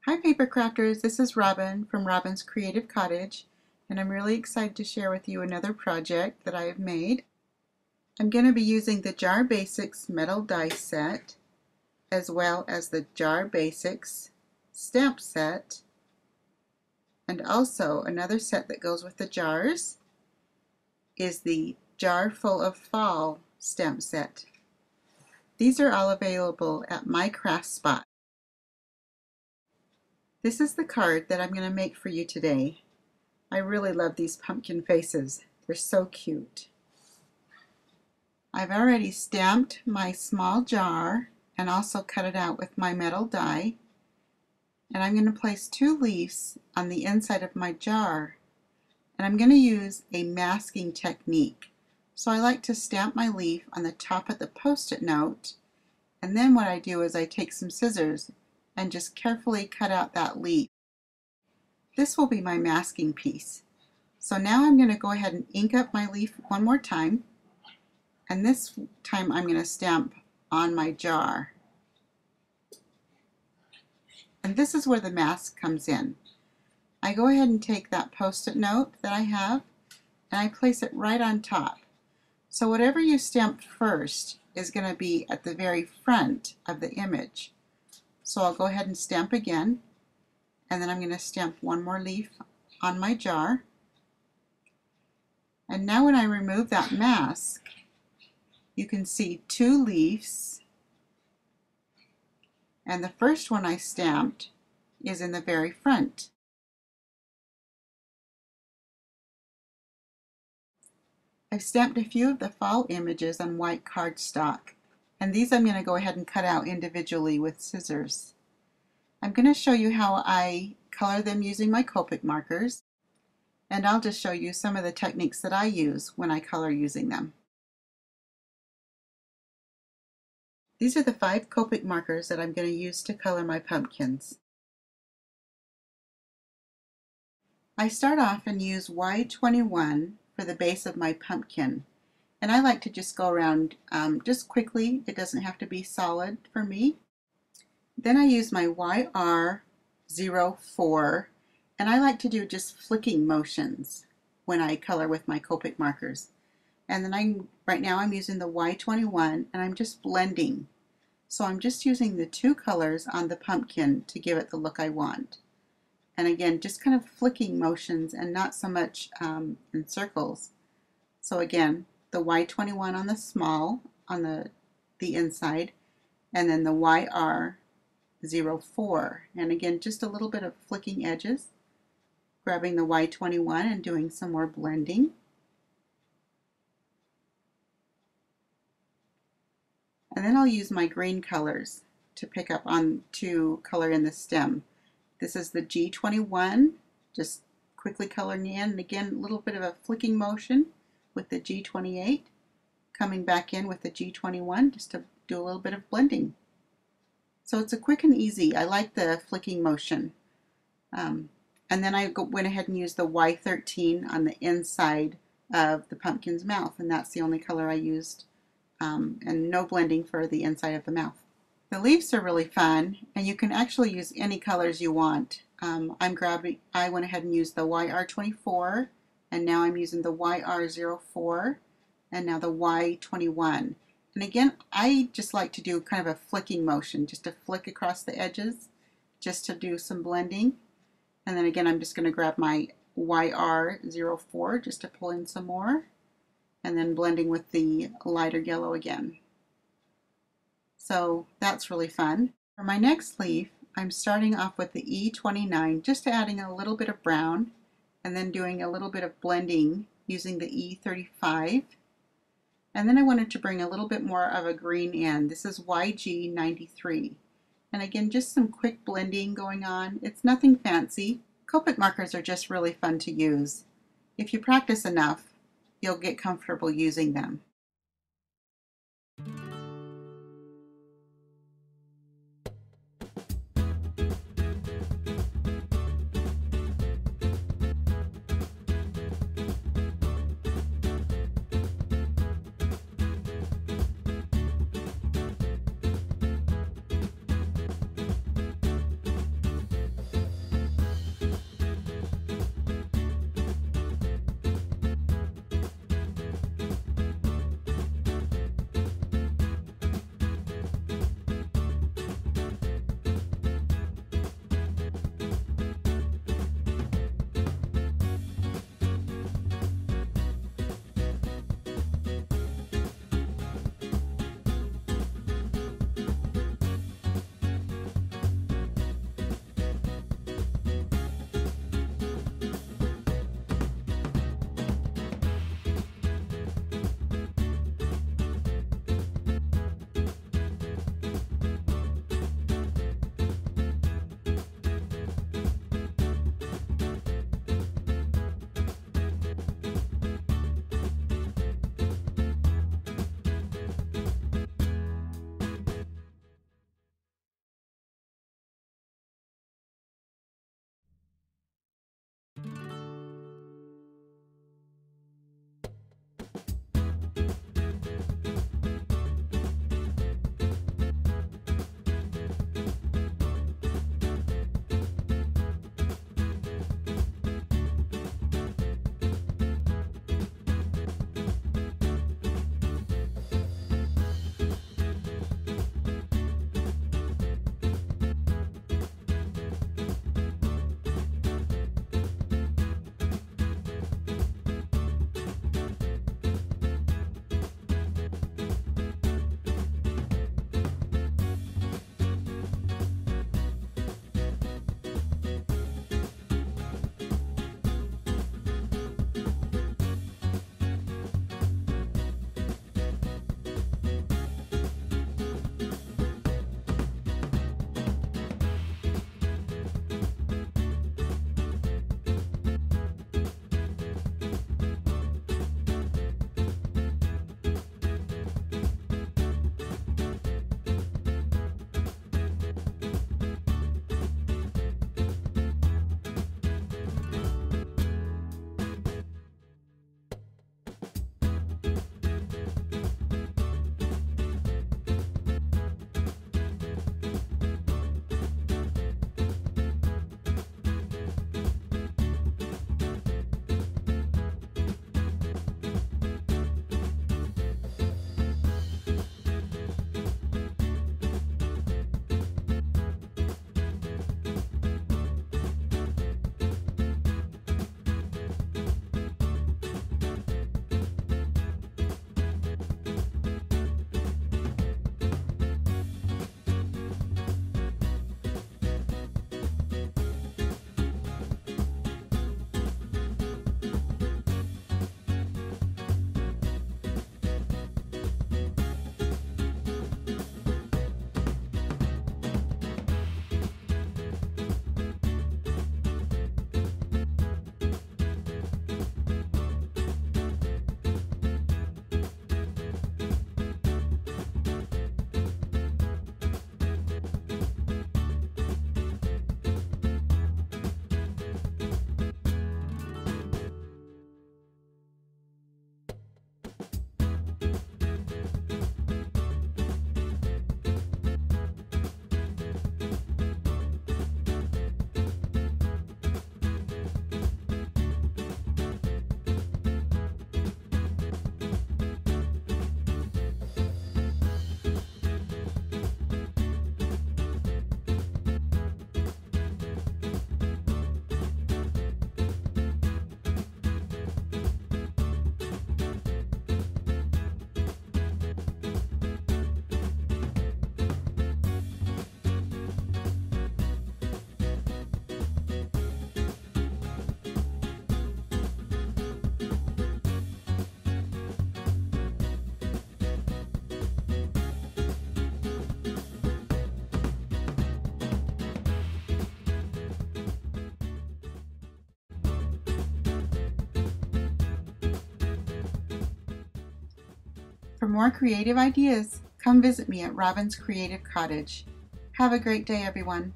Hi paper crafters, this is Robin from Robin's Creative Cottage, and I'm really excited to share with you another project that I have made. I'm going to be using the Jar Basics metal die set as well as the Jar Basics stamp set, and also another set that goes with the jars is the Jar Full of Fall stamp set. These are all available at my craft spot. This is the card that I'm going to make for you today. I really love these pumpkin faces. They're so cute. I've already stamped my small jar and also cut it out with my metal die. And I'm going to place 2 leaves on the inside of my jar. And I'm going to use a masking technique. So I like to stamp my leaf on the top of the post-it note. And then what I do is I take some scissors and just carefully cut out that leaf. This will be my masking piece. So now I'm going to go ahead and ink up my leaf one more time, and this time I'm going to stamp on my jar. And this is where the mask comes in. I go ahead and take that post-it note that I have and I place it right on top. So whatever you stamp first is going to be at the very front of the image. So I'll go ahead and stamp again, and then I'm going to stamp one more leaf on my jar. And now when I remove that mask, you can see 2 leaves, and the first one I stamped is in the very front. I've stamped a few of the fall images on white cardstock, and these I'm going to go ahead and cut out individually with scissors. I'm going to show you how I color them using my Copic markers, and I'll just show you some of the techniques that I use when I color using them. These are the 5 Copic markers that I'm going to use to color my pumpkins. I start off and use Y21 for the base of my pumpkin. And I like to just go around just quickly. It doesn't have to be solid for me. Then I use my YR04, and I like to do just flicking motions when I color with my Copic markers. And then right now I'm using the Y21, and I'm just blending. So I'm just using the 2 colors on the pumpkin to give it the look I want. And again, just kind of flicking motions and not so much in circles. So again, the Y21 on the small, on the inside, and then the YR04. And again, just a little bit of flicking edges, grabbing the Y21 and doing some more blending. And then I'll use my green colors to pick up on to color in the stem. This is the G21, just quickly coloring in, and again, a little bit of a flicking motion with the G28, coming back in with the G21 just to do a little bit of blending. So it's a quick and easy. I like the flicking motion. And then I went ahead and used the Y13 on the inside of the pumpkin's mouth, and that's the only color I used, and no blending for the inside of the mouth. The leaves are really fun, and you can actually use any colors you want. I went ahead and used the YR24, and now I'm using the YR04, and now the Y21. And again, I just like to do kind of a flicking motion, just to flick across the edges, just to do some blending. And then again, I'm just going to grab my YR04 just to pull in some more, and then blending with the lighter yellow again. So that's really fun. For my next leaf, I'm starting off with the E29, just adding a little bit of brown, and then doing a little bit of blending using the E35. And then I wanted to bring a little bit more of a green in. This is YG93. And again, just some quick blending going on. It's nothing fancy. Copic markers are just really fun to use. If you practice enough, you'll get comfortable using them. For more creative ideas, come visit me at Robin's Creative Cottage. Have a great day, everyone.